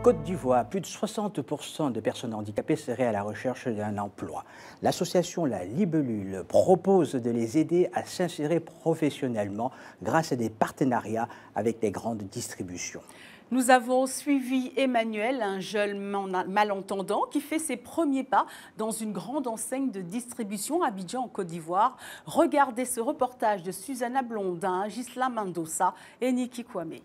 Côte d'Ivoire, plus de 60% de personnes handicapées seraient à la recherche d'un emploi. L'association La Libellule propose de les aider à s'insérer professionnellement grâce à des partenariats avec les grandes distributions. Nous avons suivi Emmanuel, un jeune malentendant qui fait ses premiers pas dans une grande enseigne de distribution à Abidjan en Côte d'Ivoire. Regardez ce reportage de Susanna Blondin, Gisela Mendoza et Niki Kwame.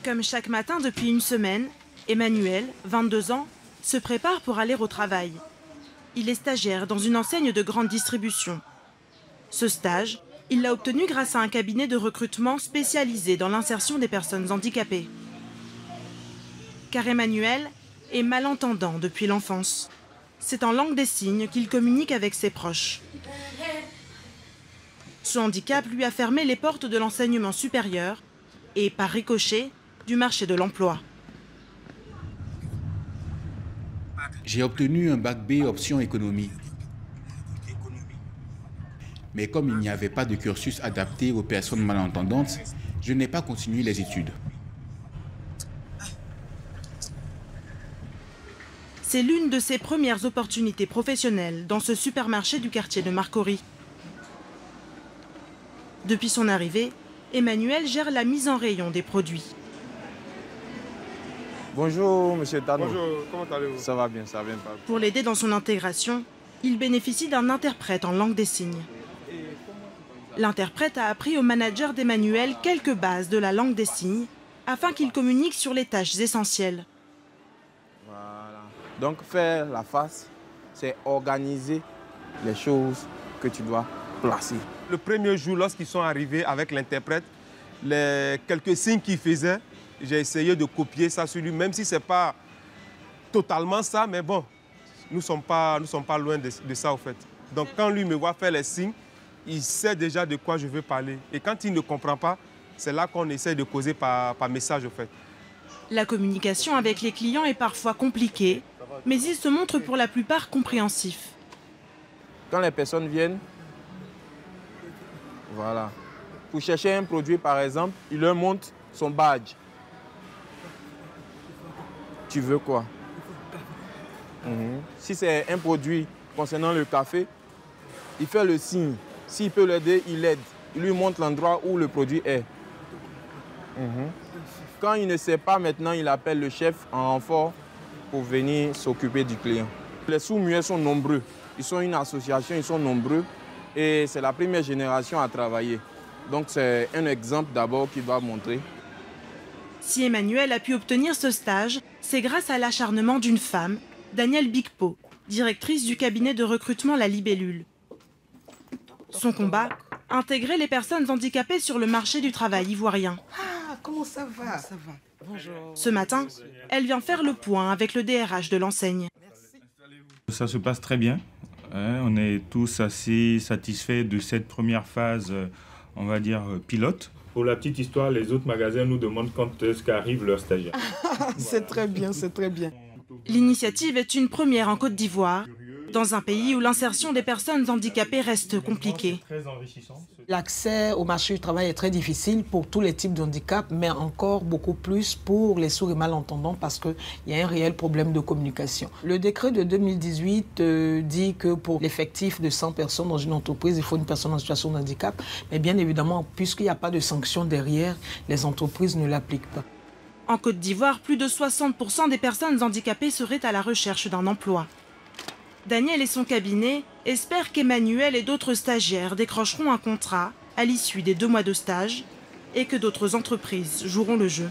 Comme chaque matin depuis une semaine, Emmanuel, 22 ans, se prépare pour aller au travail. Il est stagiaire dans une enseigne de grande distribution. Ce stage, il l'a obtenu grâce à un cabinet de recrutement spécialisé dans l'insertion des personnes handicapées. Car Emmanuel est malentendant depuis l'enfance. C'est en langue des signes qu'il communique avec ses proches. Ce handicap lui a fermé les portes de l'enseignement supérieur et, par ricochet, du marché de l'emploi. J'ai obtenu un bac B option économie. Mais comme il n'y avait pas de cursus adapté aux personnes malentendantes, je n'ai pas continué les études. C'est l'une de ses premières opportunités professionnelles dans ce supermarché du quartier de Marcory. Depuis son arrivée, Emmanuel gère la mise en rayon des produits. Bonjour, monsieur Tano. Bonjour, comment allez-vous? Ça va bien, ça va bien. Pour l'aider dans son intégration, il bénéficie d'un interprète en langue des signes. L'interprète a appris au manager d'Emmanuel quelques bases de la langue des signes afin qu'il communique sur les tâches essentielles. Voilà. Donc faire la face, c'est organiser les choses que tu dois placer. Le premier jour, lorsqu'ils sont arrivés avec l'interprète, les quelques signes qu'il faisait, j'ai essayé de copier ça sur lui, même si ce n'est pas totalement ça, mais bon, nous ne sommes pas loin de ça au fait. Donc quand lui me voit faire les signes, il sait déjà de quoi je veux parler. Et quand il ne comprend pas, c'est là qu'on essaie de causer par message au fait. La communication avec les clients est parfois compliquée, mais il se montre pour la plupart compréhensif. Quand les personnes viennent, voilà, pour chercher un produit par exemple, il leur montre son badge. Tu veux quoi? Si c'est un produit concernant le café, il fait le signe. S'il peut l'aider, il l'aide. Il lui montre l'endroit où le produit est. Quand il ne sait pas maintenant, il appelle le chef en renfort pour venir s'occuper du client. Les sourds-muets sont nombreux. Ils sont une association, ils sont nombreux. Et c'est la première génération à travailler. Donc c'est un exemple d'abord qu'il doit montrer. Si Emmanuel a pu obtenir ce stage, c'est grâce à l'acharnement d'une femme, Danielle Bigpo, directrice du cabinet de recrutement La Libellule. Son combat, intégrer les personnes handicapées sur le marché du travail ivoirien. Ah, comment ça va? Ça va. Bonjour. Ce matin, elle vient faire le point avec le DRH de l'enseigne. Ça se passe très bien. On est tous assez satisfaits de cette première phase, on va dire, pilote. Pour la petite histoire, les autres magasins nous demandent quand est-ce qu'arrive leur stagiaire. C'est très bien, c'est très bien. L'initiative est une première en Côte d'Ivoire, dans un pays où l'insertion des personnes handicapées reste compliquée. L'accès au marché du travail est très difficile pour tous les types de handicap, mais encore beaucoup plus pour les sourds et malentendants parce qu'il y a un réel problème de communication. Le décret de 2018 dit que pour l'effectif de 100 personnes dans une entreprise, il faut une personne en situation de handicap. Mais bien évidemment, puisqu'il n'y a pas de sanction derrière, les entreprises ne l'appliquent pas. En Côte d'Ivoire, plus de 60% des personnes handicapées seraient à la recherche d'un emploi. Daniel et son cabinet espèrent qu'Emmanuel et d'autres stagiaires décrocheront un contrat à l'issue des 2 mois de stage et que d'autres entreprises joueront le jeu.